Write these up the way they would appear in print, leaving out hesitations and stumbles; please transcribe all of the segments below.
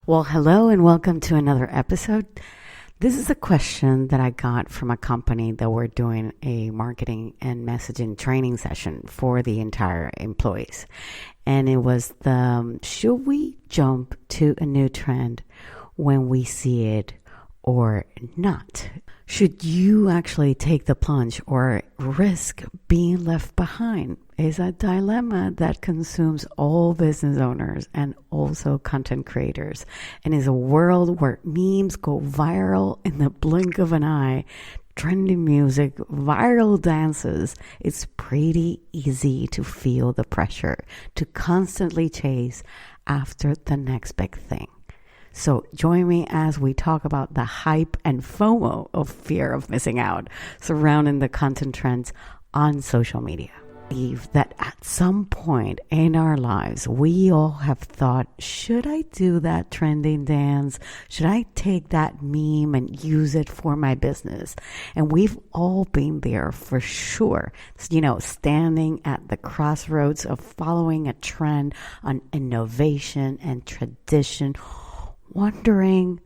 Well, hello and welcome to another episode. This is a question that I got from a company that we're doing a marketing and messaging training session for the entire employees. And it was should we jump to a new trend when we see it or not? Should you actually take the plunge or risk being left behind? Is a dilemma that consumes all business owners and also content creators, and is a world where memes go viral in the blink of an eye, trending music, viral dances. It's pretty easy to feel the pressure to constantly chase after the next big thing. So join me as we talk about the hype and FOMO of fear of missing out surrounding the content trends on social media. I believe that at some point in our lives, we all have thought, should I do that trending dance? Should I take that meme and use it for my business? And we've all been there for sure. Standing at the crossroads of following a trend on innovation and tradition, wondering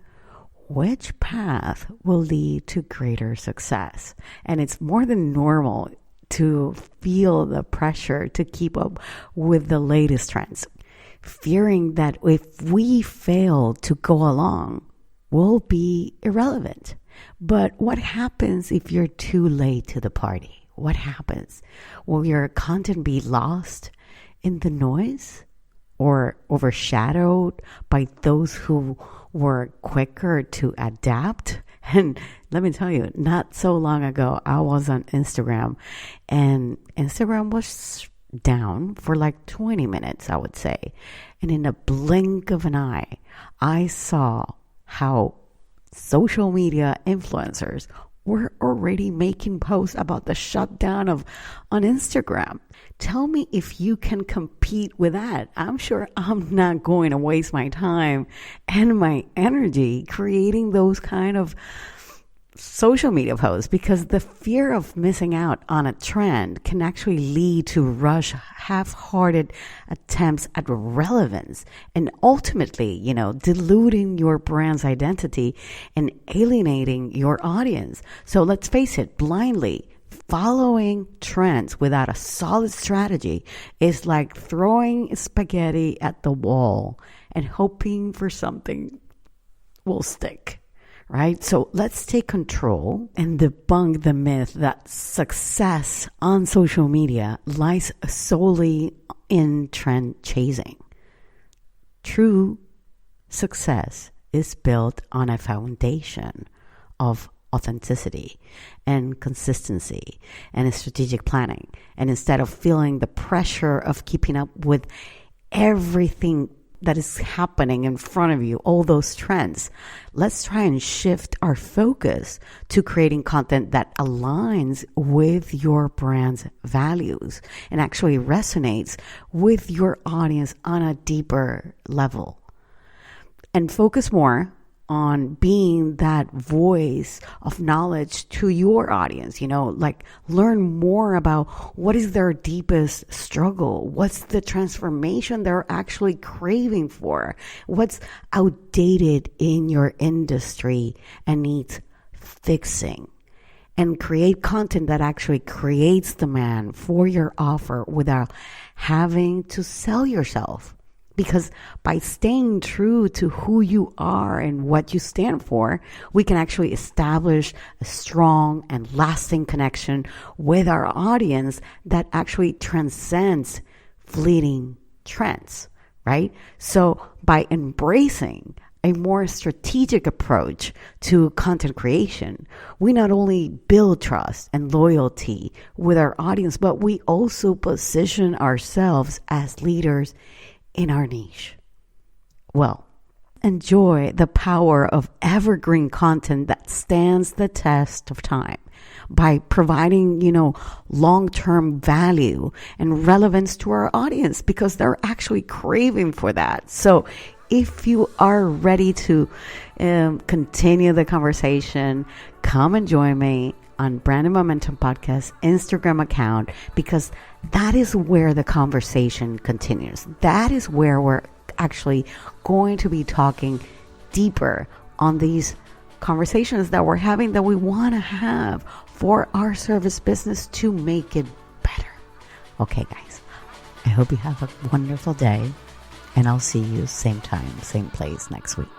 which path will lead to greater success. And it's more than normal to feel the pressure to keep up with the latest trends, fearing that if we fail to go along, we'll be irrelevant. But what happens if you're too late to the party? What happens? Will your content be lost in the noise or overshadowed by those who were quicker to adapt? And let me tell you, not so long ago, I was on Instagram, and Instagram was down for like 20 minutes, I would say. And in a blink of an eye, I saw how social media influencers were already making posts about the shutdown on Instagram. Tell me if you can compete with that. I'm sure I'm not going to waste my time and my energy creating those kind of social media posts, because the fear of missing out on a trend can actually lead to rush, half-hearted attempts at relevance and ultimately, diluting your brand's identity and alienating your audience. So let's face it, blindly following trends without a solid strategy is like throwing spaghetti at the wall and hoping for something will stick. Right? So let's take control and debunk the myth that success on social media lies solely in trend chasing. True success is built on a foundation of authenticity and consistency and strategic planning. And instead of feeling the pressure of keeping up with everything that is happening in front of you, all those trends, let's try and shift our focus to creating content that aligns with your brand's values and actually resonates with your audience on a deeper level. And focus more on being that voice of knowledge to your audience, learn more about what is their deepest struggle, what's the transformation they're actually craving for, what's outdated in your industry and needs fixing, and create content that actually creates demand for your offer without having to sell yourself. Because by staying true to who you are and what you stand for, we can actually establish a strong and lasting connection with our audience that actually transcends fleeting trends, right? So by embracing a more strategic approach to content creation, we not only build trust and loyalty with our audience, but we also position ourselves as leaders in our niche. Well, enjoy the power of evergreen content that stands the test of time by providing, long-term value and relevance to our audience, because they're actually craving for that. So if you are ready to continue the conversation, come and join me on Brand Momentum Podcast Instagram account, because that is where the conversation continues. That is where we're actually going to be talking deeper on these conversations that we're having that we want to have for our service business to make it better. Okay, guys, I hope you have a wonderful day, and I'll see you same time, same place next week.